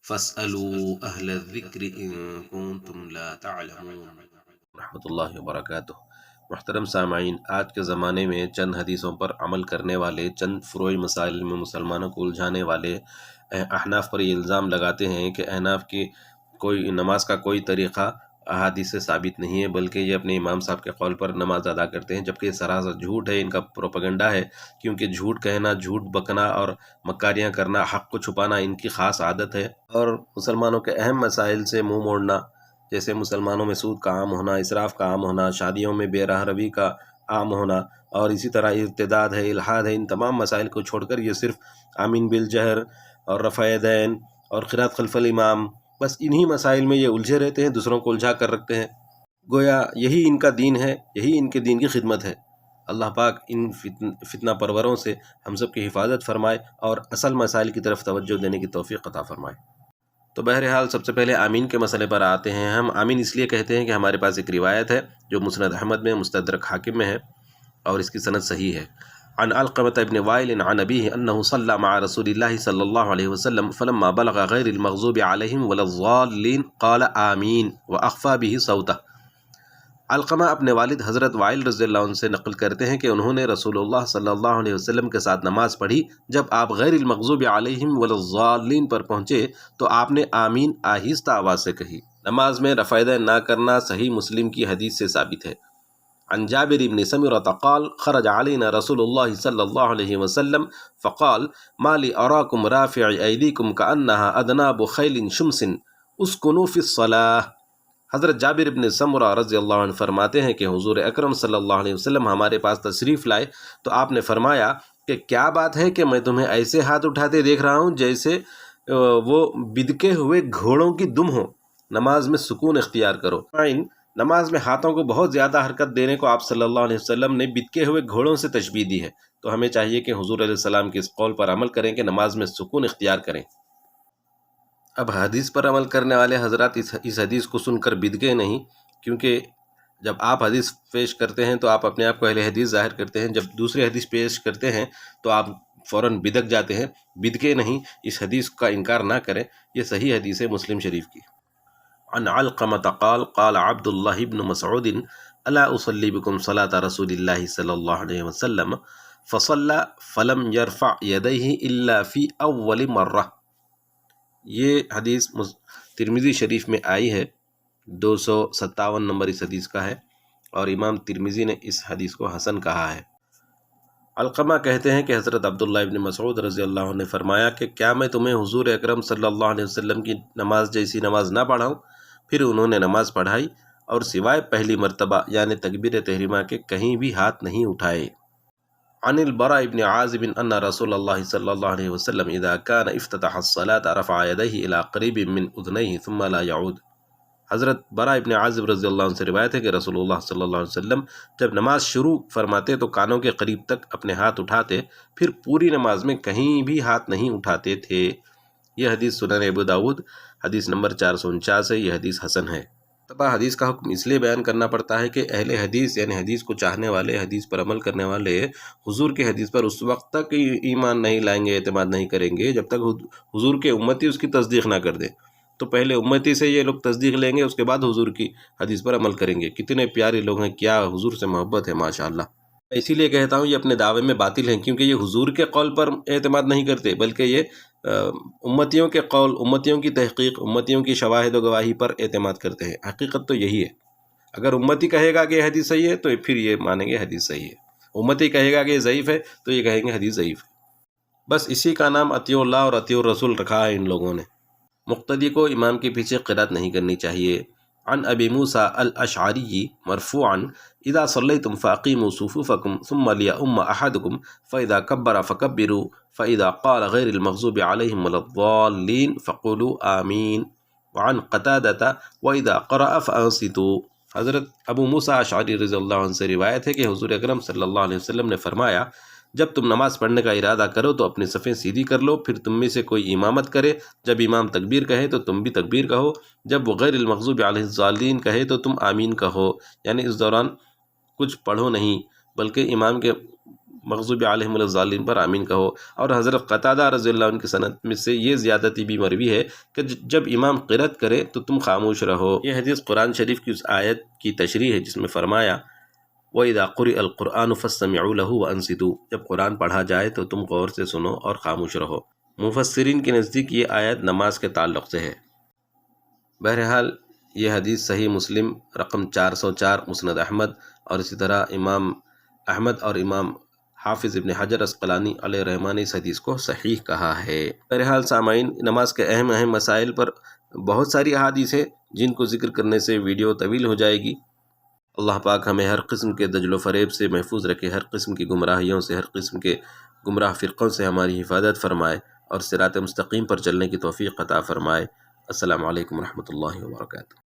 فاسألوا أهل الذکر ان کنتم لا تعلمون۔ رحمۃ اللہ وبرکاتہ۔ محترم سامعین، آج کے زمانے میں چند حدیثوں پر عمل کرنے والے، چند فروعی مسائل میں مسلمانوں کو الجھانے والے احناف پر یہ الزام لگاتے ہیں کہ احناف کی کوئی نماز کا کوئی طریقہ احادیث سے ثابت نہیں ہے، بلکہ یہ اپنے امام صاحب کے قول پر نماز ادا کرتے ہیں، جبکہ یہ سراسر جھوٹ ہے، ان کا پروپیگنڈا ہے، کیونکہ جھوٹ کہنا، جھوٹ بکنا اور مکاریاں کرنا، حق کو چھپانا ان کی خاص عادت ہے۔ اور مسلمانوں کے اہم مسائل سے منہ موڑنا، جیسے مسلمانوں میں سود کا عام ہونا، اسراف کا عام ہونا، شادیوں میں بے راہ روی کا عام ہونا، اور اسی طرح ارتداد ہے، الحاد ہے، ان تمام مسائل کو چھوڑ کر یہ صرف آمین بالجہر اور رفع یدین اور قرات خلف الامام، بس انہی مسائل میں یہ الجھے رہتے ہیں، دوسروں کو الجھا کر رکھتے ہیں، گویا یہی ان کا دین ہے، یہی ان کے دین کی خدمت ہے۔ اللہ پاک ان فتنہ پروروں سے ہم سب کی حفاظت فرمائے اور اصل مسائل کی طرف توجہ دینے کی توفیق عطا فرمائے۔ تو بہرحال سب سے پہلے آمین کے مسئلے پر آتے ہیں۔ ہم آمین اس لیے کہتے ہیں کہ ہمارے پاس ایک روایت ہے جو مسند احمد میں، مستدرک حاکم میں ہے، اور اس کی سند صحیح ہے۔ عن علقمة بن وائل عن أبيه أنه صلى مع رسول الله صلى الله عليه وسلم فلما بلغ غير المغضوب عليهم ولا الضالين قال آمين وأخفى به صوته۔ علقمہ اپنے والد حضرت وائل رضی اللہ عنہ سے نقل کرتے ہیں کہ انہوں نے رسول اللہ صلی اللہ علیہ وسلم کے ساتھ نماز پڑھی، جب آپ غیر المغضوب علیہم ولا الضالین پر پہنچے تو آپ نے آمین آہستہ آواز سے کہی۔ نماز میں رفع یدین نہ کرنا صحیح مسلم کی حدیث سے ثابت ہے۔ عن جابر بن سمرة قال خرج علينا رسول الله صلى الله عليه وسلم فقال ما لي أراكم رافع أيديكم كأنها أذناب خيل شمس اسكنوا في الصلاة۔ حضرت جابر بن سمرہ رضی اللہ عنہ فرماتے ہیں کہ حضور اکرم صلی اللہ علیہ وسلم ہمارے پاس تشریف لائے تو آپ نے فرمایا کہ کیا بات ہے کہ میں تمہیں ایسے ہاتھ اٹھاتے دیکھ رہا ہوں جیسے وہ بدکے ہوئے گھوڑوں کی دم ہو۔ نماز میں سکون اختیار کرو۔ نماز میں ہاتھوں کو بہت زیادہ حرکت دینے کو آپ صلی اللہ علیہ وسلم نے بدکے ہوئے گھوڑوں سے تشبیہ دی ہے، تو ہمیں چاہیے کہ حضور علیہ السلام کے اس قول پر عمل کریں کہ نماز میں سکون اختیار کریں۔ اب حدیث پر عمل کرنے والے حضرات اس حدیث کو سن کر بدگے نہیں، کیونکہ جب آپ حدیث پیش کرتے ہیں تو آپ اپنے آپ کو اہل حدیث ظاہر کرتے ہیں، جب دوسرے حدیث پیش کرتے ہیں تو آپ فوراً بدک جاتے ہیں، بدگے نہیں، اس حدیث کا انکار نہ کریں، یہ صحیح حدیث ہے مسلم شریف کی۔ عن علقمة قال قال عبد الله بن مسعود الا اصلي بكم صلاة رسول الله صلی اللہ علیہ وسلم فصلى فلم يرفع يديه الا في اول مرة۔ یہ حدیث ترمذی شریف میں آئی ہے، 257 نمبر اس حدیث کا ہے، اور امام ترمذی نے اس حدیث کو حسن کہا ہے۔ علقمہ کہتے ہیں کہ حضرت عبداللہ ابن مسعود رضی اللہ عنہ نے فرمایا کہ کیا میں تمہیں حضور اکرم صلی اللہ علیہ وسلم کی نماز جیسی نماز نہ پڑھاؤں؟ پھر انہوں نے نماز پڑھائی اور سوائے پہلی مرتبہ یعنی تکبیر تحریمہ کے کہیں بھی ہاتھ نہیں اٹھائے۔ عن البراء بن عازب ان رسول اللہ صلی اللہ علیہ وسلم اذا كان افتتح الصلاة رفع يديه الى قریب من اذنيه ثم لا يعود۔ حضرت براء ابن عازب رضی اللہ عنہ سے روایت ہے کہ رسول اللہ صلی اللہ علیہ وسلم جب نماز شروع فرماتے تو کانوں کے قریب تک اپنے ہاتھ اٹھاتے، پھر پوری نماز میں کہیں بھی ہاتھ نہیں اٹھاتے تھے۔ یہ حدیث سنن ابو داود حدیث نمبر 449 ہے، یہ حدیث حسن ہے۔ طبعا حدیث کا حکم اس لیے بیان کرنا پڑتا ہے کہ اہل حدیث یعنی حدیث کو چاہنے والے، حدیث پر عمل کرنے والے حضور کے حدیث پر اس وقت تک ایمان نہیں لائیں گے، اعتماد نہیں کریں گے جب تک حضور کے امتی اس کی تصدیق نہ کر دیں۔ تو پہلے امتی سے یہ لوگ تصدیق لیں گے، اس کے بعد حضور کی حدیث پر عمل کریں گے۔ کتنے پیارے لوگ ہیں، کیا حضور سے محبت ہے ماشاءاللہ۔ اسی لیے کہتا ہوں یہ اپنے دعوے میں باطل ہیں، کیونکہ یہ حضور کے قول پر اعتماد نہیں کرتے، بلکہ یہ امتیوں کے قول، امتیوں کی تحقیق، امتیوں کی شواہد و گواہی پر اعتماد کرتے ہیں۔ حقیقت تو یہی ہے، اگر امتی کہے گا کہ یہ حدیث صحیح ہے تو پھر یہ مانیں گے حدیث صحیح ہے، امتی کہے گا کہ یہ ضعیف ہے تو یہ کہیں گے حدیث ضعیف ہے۔ بس اسی کا نام اطیع اللہ اور اطیع الرسول رکھا ہے ان لوگوں نے۔ مقتدی کو امام کے پیچھے قرات نہیں کرنی چاہیے۔ عن ابی موسیٰ الاشعری مرفوعا اذا صلیتم فاقیموا صفوفکم ثم لیؤم احدکم فاذا کبر فکبروا فاذا قال غیر المغضوب علیہم ولا الضالین فقولوا آمین۔ وعن قتادة واذا قرأ فانصتوا۔ حضرت ابو موسیٰ اشعری رضی اللہ عنہ سے روایت ہے کہ حضور اکرم صلی اللہ علیہ وسلم نے فرمایا جب تم نماز پڑھنے کا ارادہ کرو تو اپنی صفیں سیدھی کر لو، پھر تم میں سے کوئی امامت کرے، جب امام تکبیر کہے تو تم بھی تکبیر کہو، جب وہ غیر المغضوب علیہ الضالین کہے تو تم آمین کہو، یعنی اس دوران کچھ پڑھو نہیں بلکہ امام کے مغضوب علیہم الضالین پر آمین کہو۔ اور حضرت قتادہ رضی اللہ عنہ کی سند میں سے یہ زیادتی بھی مروی ہے کہ جب امام قرأت کرے تو تم خاموش رہو۔ یہ حدیث قرآن شریف کی اس آیت کی تشریح ہے جس میں فرمایا وَإِذَا قُرِئَ الْقُرْآنُ فَاسْتَمِعُوا لَهُ وَأَنصِتُوا، جب قرآن پڑھا جائے تو تم غور سے سنو اور خاموش رہو۔ مفسرین کے نزدیک یہ آیت نماز کے تعلق سے ہے۔ بہرحال یہ حدیث صحیح مسلم رقم 404، مسند احمد، اور اسی طرح امام احمد اور امام حافظ ابن حجر اسقلانی علیہ رحمٰ نے اس حدیث کو صحیح کہا ہے۔ بہرحال سامعین، نماز کے اہم مسائل پر بہت ساری احادیث ہیں جن کو ذکر کرنے سے ویڈیو طویل ہو جائے گی۔ اللہ پاک ہمیں ہر قسم کے دجل و فریب سے محفوظ رکھے، ہر قسم کی گمراہیوں سے، ہر قسم کے گمراہ فرقوں سے ہماری حفاظت فرمائے، اور صراط مستقیم پر چلنے کی توفیق عطا فرمائے۔ السلام علیکم ورحمۃ اللہ وبرکاتہ۔